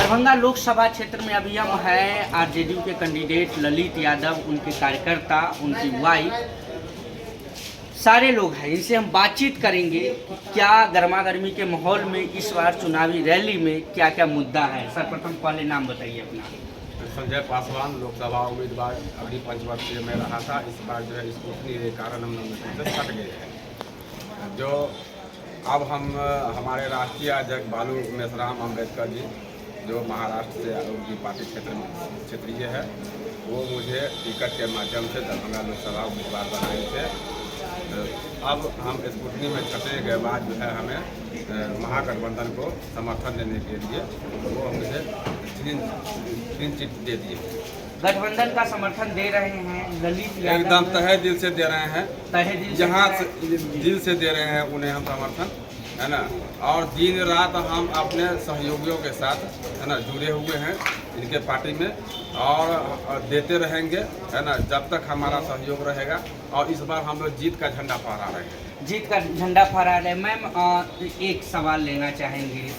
दरभंगा लोकसभा क्षेत्र में अभी हम हैं आरजेडी के कैंडिडेट ललित यादव, उनके कार्यकर्ता, उनकी वाइफ, सारे लोग हैं। इनसे हम बातचीत करेंगे कि क्या गर्मा गर्मी के माहौल में इस बार चुनावी रैली में क्या क्या मुद्दा है। सर्वप्रथम पहले नाम बताइए अपना। संजय पासवान, लोकसभा उम्मीदवार अगली पंचवर्षीय में रहा था। इस बार जो है स्कूटनी के कारण हम लोग से कट गए हैं। जो अब हम हमारे राष्ट्रीय अध्यक्ष बालू मेसराम अम्बेडकर जी, जो महाराष्ट्र से उनकी पार्टी क्षेत्रीय है, वो मुझे टिकट के माध्यम से दरभंगा लोकसभा उम्मीदवार बनाए थे। अब हम स्कूटनी में छटने के बाद जो है हमें महागठबंधन को समर्थन देने के लिए वो मुझे क्लीन चिट दे दिए। गठबंधन का समर्थन दे रहे हैं ललित यादव, एकदम तहे दिल से दे रहे हैं, तहे दिल से जहाँ से दिल से दे रहे हैं उन्हें हम समर्थन, है ना। और दिन रात हम अपने सहयोगियों के साथ, है ना, जुड़े हुए हैं इनके पार्टी में और देते रहेंगे, है ना, जब तक हमारा सहयोग रहेगा। और इस बार हम लोग जीत का झंडा फहरा रहे हैं। जीत का झंडा फहरा रहे। मैम एक सवाल लेना चाहेंगे,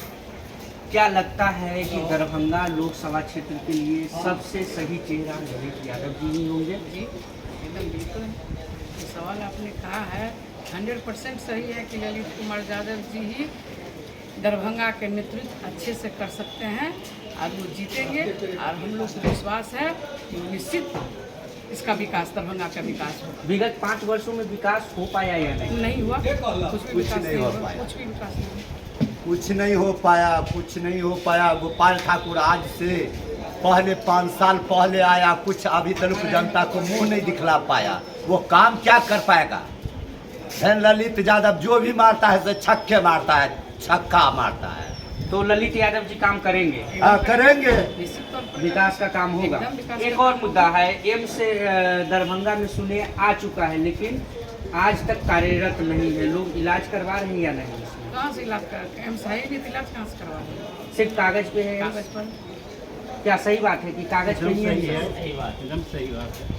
क्या लगता है कि दरभंगा लोकसभा क्षेत्र के लिए सबसे सही चेहरा ललित यादव जी ही होंगे? जी एकदम बिल्कुल। ये सवाल आपने कहा है 100% सही है कि ललित कुमार यादव जी ही दरभंगा के नेतृत्व अच्छे से कर सकते हैं और वो जीतेंगे। और हम लोग को विश्वास है कि निश्चित इसका विकास, दरभंगा का विकास होगा। विगत 5 वर्षों में विकास हो पाया या नहीं? नहीं हुआ, कुछ भी विकास नहीं हुआ, कुछ भी विकास नहीं हुआ। कुछ नहीं हो पाया। गोपाल ठाकुर आज से पहले 5 साल पहले आया, कुछ अभी तक जनता को मुंह नहीं दिखला पाया। वो काम क्या कर पाएगा? ललित यादव जो भी मारता है तो छक्के मारता है, छक्का मारता है। तो ललित यादव जी काम करेंगे? करेंगे, निश्चित तौर पर विकास का काम होगा। एकदम विकास एक का और मुद्दा है, एम्स दरभंगा में सुने आ चुका है, लेकिन आज तक कार्यरत नहीं है। लोग इलाज करवा रहे हैं या नहीं? कहाँ से इलाज कर एम्स है ही नहीं, इलाज कहाँ से करवा रहे हैं? सिर्फ कागज पे है एम्स? कागज पर। क्या सही बात है कि कागज पे ही है? सही बात, एकदम सही बात है।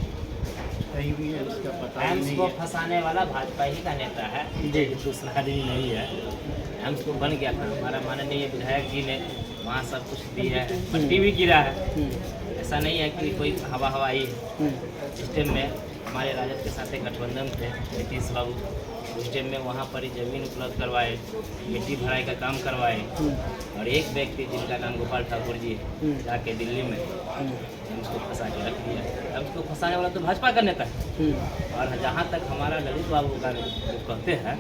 कहीं भी है उसका पता एम्स नहीं को है। फंसाने वाला भाजपा ही का नेता है जी। दूसरा आदमी नहीं है। एम्स को बन गया था, हमारा माननीय विधायक जी ने वहाँ सब कुछ दी है, मट्टी भी गिरा है। ऐसा नहीं है कि कोई हवा हवाई सिस्टम में हमारे राजद के साथ एक गठबंधन थे नीतीश बाबू, उस टाइम में वहाँ पर ही जमीन उपलब्ध करवाए, मिट्टी भराई का काम करवाए। और एक व्यक्ति जिनका नाम गोपाल ठाकुर जी है, जाके दिल्ली में उसको फंसा के रख दिया। अब उसको फंसाने वाला तो भाजपा का नेता है। और जहाँ तक हमारा ललित बाबू का कहते हैं,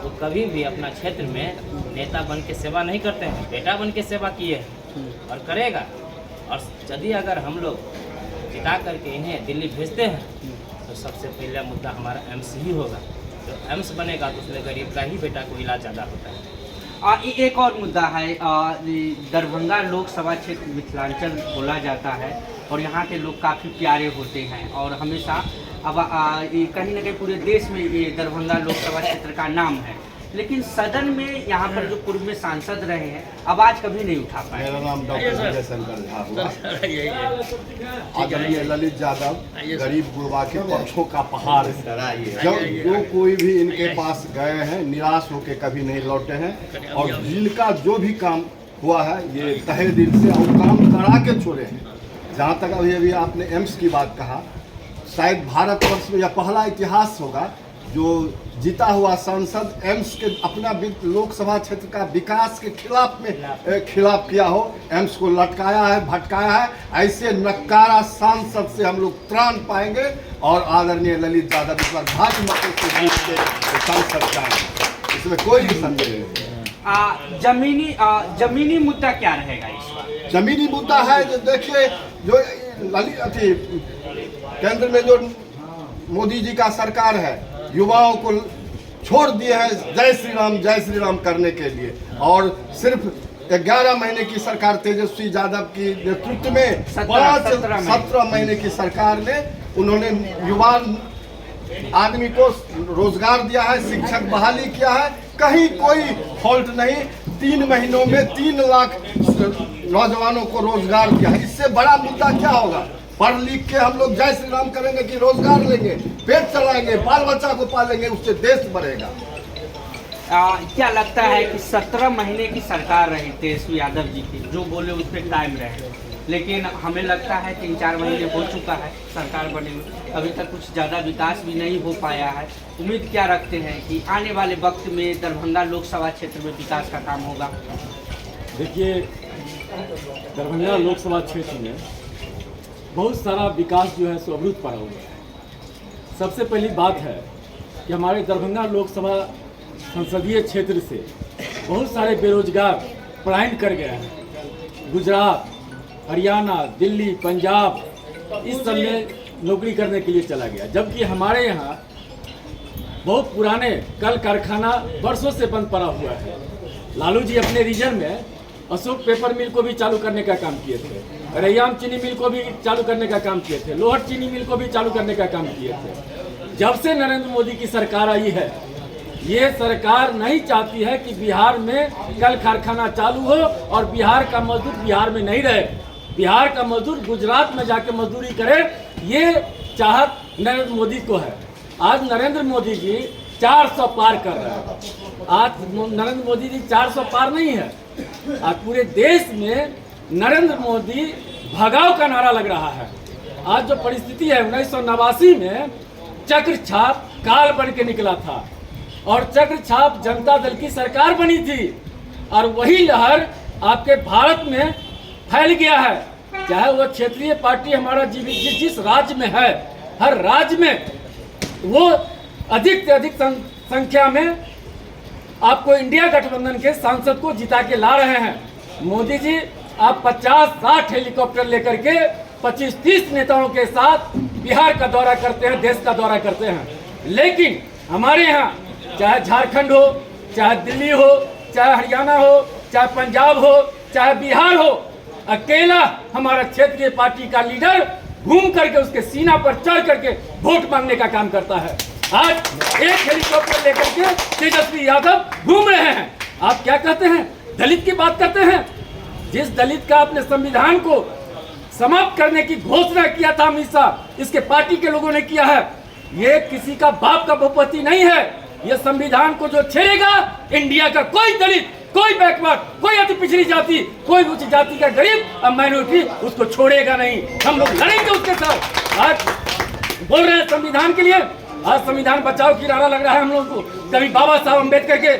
वो कभी भी अपना क्षेत्र में नेता बन के सेवा नहीं करते हैं, बेटा बन के सेवा किए हैं और करेगा। और यदि अगर हम लोग जिता करके इन्हें दिल्ली भेजते हैं तो सबसे पहला मुद्दा हमारा एम्स ही होगा। जो एम्स बनेगा तो उसमें गरीब का ही बेटा को इलाज ज़्यादा होता है। एक और मुद्दा है, दरभंगा लोकसभा क्षेत्र मिथिलांचल बोला जाता है और यहाँ के लोग काफ़ी प्यारे होते हैं और हमेशा अब कहीं ना कहीं पूरे देश में ये दरभंगा लोकसभा क्षेत्र का नाम है, लेकिन सदन में यहाँ पर जो पूर्व में सांसद रहे हैं आवाज कभी नहीं उठा पाए। मेरा नाम डॉक्टर विजय शंकर झा हुआ। आदरणीय ललित यादव गरीब गुरबा के पक्षों का पहाड़ है। जब जो कोई भी इनके पास गए हैं निराश होकर कभी नहीं लौटे हैं और जिनका जो भी काम हुआ है ये तहे दिल से और काम करा के छोड़े हैं। जहाँ तक अभी आपने एम्स की बात कहा, शायद भारतवर्ष में यह पहला इतिहास होगा जो जीता हुआ सांसद एम्स के अपना लोकसभा क्षेत्र का विकास के खिलाफ किया हो, एम्स को लटकाया है, भटकाया है। ऐसे नकारा सांसद से हम लोग त्राण पाएंगे और आदरणीय ललित यादव इस बार भारी मतों से जीत के सांसद जाएंगे, इसमें कोई भी संदेह नहीं। जमीनी मुद्दा क्या रहेगा इस बार? जमीनी मुद्दा है जो देखिए, जो केंद्र में जो मोदी जी का सरकार है, युवाओं को छोड़ दिए हैं जय श्री राम करने के लिए। और सिर्फ 11 महीने की सरकार तेजस्वी यादव की नेतृत्व में 17 महीने की सरकार ने उन्होंने युवा आदमी को रोजगार दिया है, शिक्षक बहाली किया है, कहीं कोई फॉल्ट नहीं। 3 महीनों में 3 लाख नौजवानों को रोजगार दिया है। इससे बड़ा मुद्दा क्या होगा? पढ़ लिख के हम लोग जय श्री राम करेंगे कि रोजगार लेंगे, पेट चलाएंगे, बाल बच्चा को पालेंगे, उससे देश बढ़ेगा। क्या लगता है कि 17 महीने की सरकार रही तेजस्वी यादव जी की, जो बोले उस पर टाइम रहे, लेकिन हमें लगता है 3-4 महीने हो चुका है सरकार बने हुए, अभी तक कुछ ज़्यादा विकास भी नहीं हो पाया है। उम्मीद क्या रखते हैं कि आने वाले वक्त में दरभंगा लोकसभा क्षेत्र में विकास का काम होगा? देखिए, दरभंगा लोकसभा क्षेत्र में बहुत सारा विकास जो है सो अवरुद्ध पड़ा हुआ है। सबसे पहली बात है कि हमारे दरभंगा लोकसभा संसदीय क्षेत्र से बहुत सारे बेरोजगार पलायन कर गए हैं। गुजरात, हरियाणा, दिल्ली, पंजाब इस सब में नौकरी करने के लिए चला गया, जबकि हमारे यहाँ बहुत पुराने कल कारखाना वर्षों से बंद पड़ा हुआ है। लालू जी अपने रीजन में अशोक पेपर मिल को भी चालू करने का काम किए थे, रैयाम चीनी मिल को भी चालू करने का काम किए थे, लोहट चीनी मिल को भी चालू करने का काम किए थे। जब से नरेंद्र मोदी की सरकार आई है, ये सरकार नहीं चाहती है कि बिहार में कल कारखाना चालू हो और बिहार का मजदूर बिहार में नहीं रहे, बिहार का मजदूर गुजरात में जाके मजदूरी करे, ये चाहत नरेंद्र मोदी को है। आज नरेंद्र मोदी जी 400 पार कर रहे हैं। आज नरेंद्र मोदी जी 400 पार नहीं है, आज पूरे देश में नरेंद्र मोदी भगाव का नारा लग रहा है। आज जो परिस्थिति है, 1989 में चक्र छाप काल बन के निकला था और चक्र छाप जनता दल की सरकार बनी थी, और वही लहर आपके भारत में फैल गया है। चाहे वो क्षेत्रीय पार्टी हमारा जिस राज्य में है, हर राज्य में वो अधिक से अधिक संख्या में आपको इंडिया गठबंधन के सांसद को जिता के ला रहे हैं। मोदी जी आप 50-60 हेलीकॉप्टर लेकर के 25-30 नेताओं के साथ बिहार का दौरा करते हैं, देश का दौरा करते हैं, लेकिन हमारे यहाँ चाहे झारखंड हो, चाहे दिल्ली हो, चाहे हरियाणा हो, चाहे पंजाब हो, चाहे बिहार हो, अकेला हमारा क्षेत्रीय पार्टी का लीडर घूम करके उसके सीना पर चढ़ करके वोट मांगने का काम करता है। आज एक हेलीकॉप्टर लेकर के तेजस्वी यादव घूम रहे हैं। आप क्या कहते हैं? दलित की बात करते हैं। जिस दलित का अपने संविधान को समाप्त करने की घोषणा किया था अमित शाह, इसके पार्टी के लोगों ने किया है। ये किसी का बाप का भूपति नहीं है। ये संविधान को जो छेड़ेगा, इंडिया का कोई दलित, कोई बैकवर्ड, कोई अति पिछड़ी जाति, कोई उच्च जाति का गरीब और माइनॉरिटी उसको छोड़ेगा नहीं। हम लोग लड़ेंगे उसके साथ। आज बोल रहे हैं संविधान के लिए, आज संविधान बचाओ की नारा लग रहा है हम लोगों को। कभी बाबा साहब अम्बेडकर के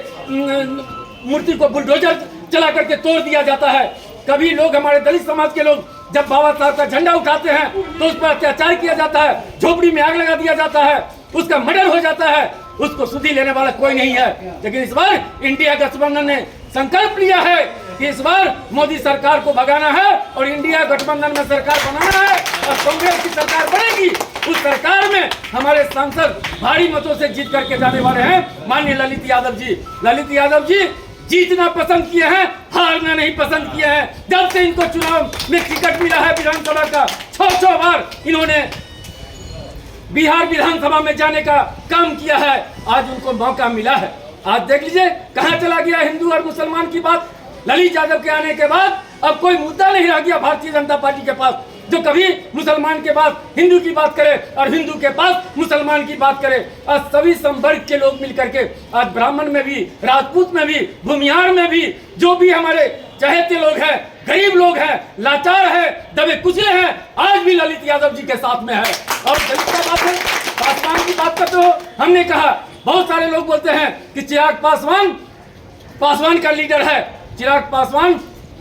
मूर्ति को बुलडोजर चला करके तोड़ दिया जाता है, कभी लोग हमारे दलित समाज के लोग जब बाबा साहब का झंडा उठाते हैं तो उस पर अत्याचार किया जाता है, झोपड़ी में आग लगा दिया जाता है, उसका मर्डर हो जाता है, उसको सुधी लेने वाला कोई नहीं है। लेकिन इस बार इंडिया गठबंधन ने संकल्प लिया है कि इस बार मोदी सरकार को भगाना है और इंडिया गठबंधन में सरकार बनाना है और कांग्रेस की सरकार बनेगी। उस सरकार में हमारे सांसद भारी मतों से जीत करके जाने वाले हैं माननीय ललित यादव जी। ललित यादव जी जीतना पसंद किए हैं, हारना नहीं पसंद किए हैं। जब से इनको चुनाव में टिकट मिला है विधानसभा का, 6 बार इन्होंने बिहार विधानसभा में जाने का काम किया है। आज उनको मौका मिला है। आज देख लीजिए कहां चला गया हिंदू और मुसलमान की बात। ललित यादव के आने के बाद अब कोई मुद्दा नहीं रह गया भारतीय जनता पार्टी के पास, जो कभी मुसलमान के पास हिंदू की बात करे और हिंदू के पास मुसलमान की बात करे। आज सभी संवर्ग के लोग मिलकर के, आज ब्राह्मण में भी, राजपूत में भी, भूमिहार में भी, जो भी हमारे चहेते लोग हैं, गरीब लोग हैं, लाचार है, दबे कुचले हैं, आज भी ललित यादव जी के साथ में है। और दलित का बात है, पासवान की बात करते हो। हमने कहा, बहुत सारे लोग बोलते हैं कि चिराग पासवान का लीडर है। चिराग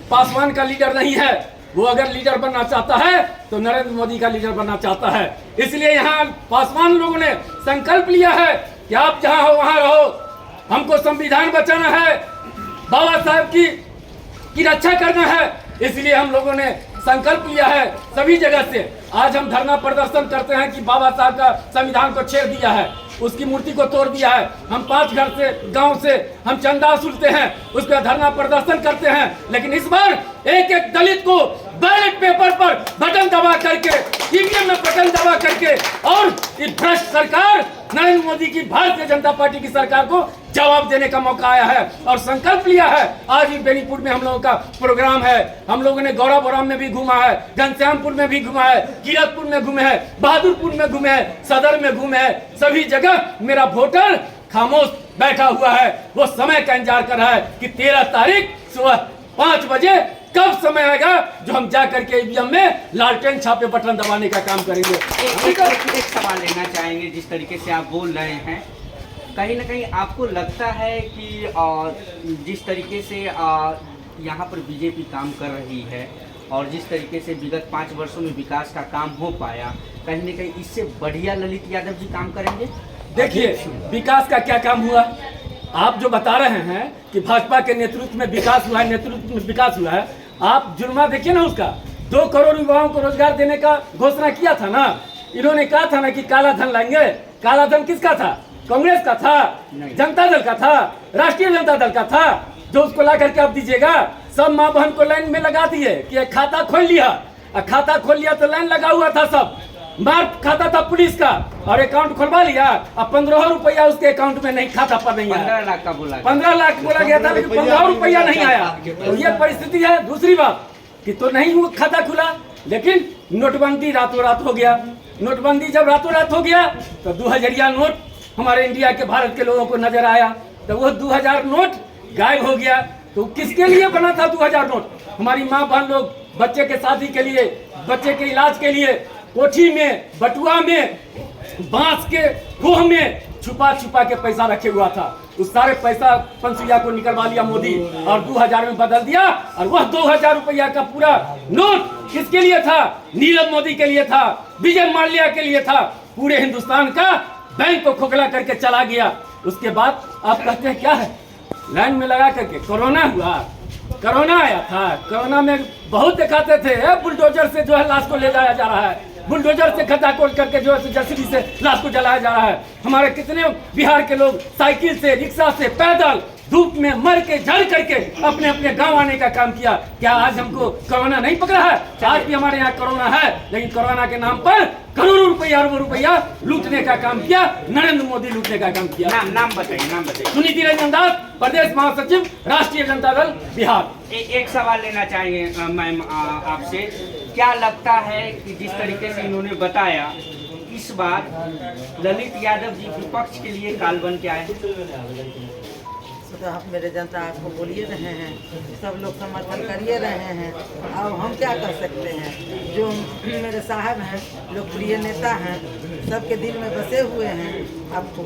पासवान का लीडर नहीं है। वो अगर लीडर बनना चाहता है तो नरेंद्र मोदी का लीडर बनना चाहता है। इसलिए यहाँ पासवान लोगों ने संकल्प लिया है कि आप जहाँ हो वहाँ रहो, हमको संविधान बचाना है, बाबा साहब की रक्षा करना है। इसलिए हम लोगों ने संकल्प लिया है सभी जगह से। आज हम धरना प्रदर्शन करते हैं कि बाबा साहब का संविधान को छेड़ दिया है, उसकी मूर्ति को तोड़ दिया है। हम 5 घर से, गांव से हम चंदा वसूलते हैं, उस पर धरना प्रदर्शन करते हैं। लेकिन इस बार एक दलित को बैलेट पेपर पर बटन दबा करके, ईवीएम में बटन दबा करके, और ये भ्रष्ट सरकार नरेंद्र मोदी की भारतीय जनता पार्टी की सरकार को जवाब देने का मौका आया है और संकल्प लिया है। आज ही बेनीपुर में हम लोगों का प्रोग्राम है। हम लोगों ने गौराबोराम में भी घूमा है, घनश्यामपुर में भी घूमा है, किरतपुर में घूमे हैं, बहादुरपुर में घूमे हैं, सदर में घूमे हैं। सभी जगह मेरा वोटर खामोश बैठा हुआ है, वो समय का इंतजार कर रहा है कि 13 तारीख सुबह 5 बजे कब समय आएगा जो हम जा करके ईवीएम में लालटेन छापे बटन दबाने का काम करेंगे। एक सवाल लेना चाहेंगे, जिस तरीके से आप बोल रहे हैं, कहीं ना कहीं आपको लगता है कि जिस तरीके से यहाँ पर बीजेपी काम कर रही है और जिस तरीके से विगत 5 वर्षों में विकास का काम हो पाया, कहीं ना कहीं इससे बढ़िया ललित यादव जी काम करेंगे? देखिए, विकास का क्या काम हुआ? आप जो बता रहे हैं कि भाजपा के नेतृत्व में विकास हुआ है, नेतृत्व में विकास हुआ है, आप जुर्मा देखिए ना उसका। 2 करोड़ युवाओं को रोजगार देने का घोषणा किया था ना। इन्होंने कहा था ना कि काला धन लाएंगे। काला धन किसका था? कांग्रेस का था, जनता दल का था, राष्ट्रीय जनता दल का था, जो उसको ला करके आप दीजिएगा। सब माँ बहन को लाइन में लगा दिए कि खाता खोल लिया, खाता खोल लिया तो लाइन लगा हुआ था, सब मार खाता था पुलिस का, और अकाउंट खुलवा लिया। अब 15 रुपया उसके अकाउंट में नहीं, खाता पर नहीं आया। 15 लाख का बोला, 15 लाख बोला गया था, लेकिन 15 रुपया नहीं आया। तो ये परिस्थिति है। दूसरी बात कि तो नहीं वो खाता खुला, लेकिन नोटबंदी रातों रात हो गया। नोटबंदी जब रातों रात हो गया तो 2000 नोट हमारे इंडिया के, भारत के लोगों को नजर आया, तो वो 2000 नोट गायब हो गया। तो किसके लिए बना था 2000 नोट? हमारी माँ बहन लोग बच्चे के शादी के लिए, बच्चे के इलाज के लिए कोठी में, बटुआ में, बांस के गोह में छुपा छुपा के पैसा रखे हुआ था। उस सारे पैसा पंसुइया को निकलवा लिया मोदी और 2000 में बदल दिया। और वह 2000 रुपया का पूरा नोट किसके लिए था? नीरव मोदी के लिए था, विजय माल्या के लिए था। पूरे हिंदुस्तान का बैंक को खोखला करके चला गया। उसके बाद आप कहते हैं क्या है? लाइन में लगा करके कोरोना हुआ, कोरोना आया था। कोरोना में बहुत दिखाते थे, बुलडोजर से जो है लाश को ले जाया जा रहा है, बुलडोजर से खड्डा खोद करके जो है जेसीबी से लाश को जलाया जा रहा है। हमारे कितने बिहार के लोग साइकिल से, रिक्शा से, पैदल धूप में मर के झड़ करके अपने अपने गांव आने का काम किया। क्या आज हमको कोरोना नहीं पकड़ा है? आज भी हमारे यहाँ कोरोना है, लेकिन कोरोना के नाम पर करोड़ों रुपया, अरबों रुपया लूटने का काम किया नरेंद्र मोदी, लूटने का काम किया। नाम बताइए। सुनीति रंजन दास, प्रदेश महासचिव, राष्ट्रीय जनता दल, बिहार। एक सवाल लेना चाहेंगे मैम आपसे, क्या लगता है कि जिस तरीके से इन्होंने बताया, इस बार ललित यादव जी विपक्ष के लिए काल बन के आए? तो आप मेरे जनता आपको बोलिए रहे हैं, सब लोग समर्थन करिए रहे हैं। अब हम क्या कर सकते हैं? जो मेरे साहब हैं, लोकप्रिय नेता हैं, सबके दिल में बसे हुए हैं। आपको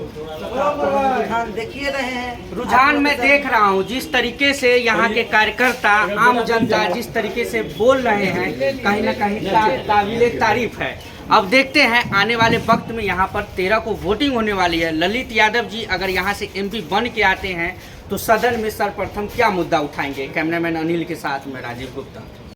रुझान देखिए रहे हैं। रुझान मैं देख रहा हूँ, जिस तरीके से यहाँ के कार्यकर्ता, आम जनता जिस तरीके से बोल रहे हैं, कहीं ना कहीं काबिले तारीफ है। अब देखते हैं आने वाले वक्त में यहाँ पर 13 को वोटिंग होने वाली है। ललित यादव जी अगर यहाँ से एमपी बन के आते हैं तो सदन में सर्वप्रथम क्या मुद्दा उठाएंगे? कैमरामैन अनिल के साथ में राजीव गुप्ता।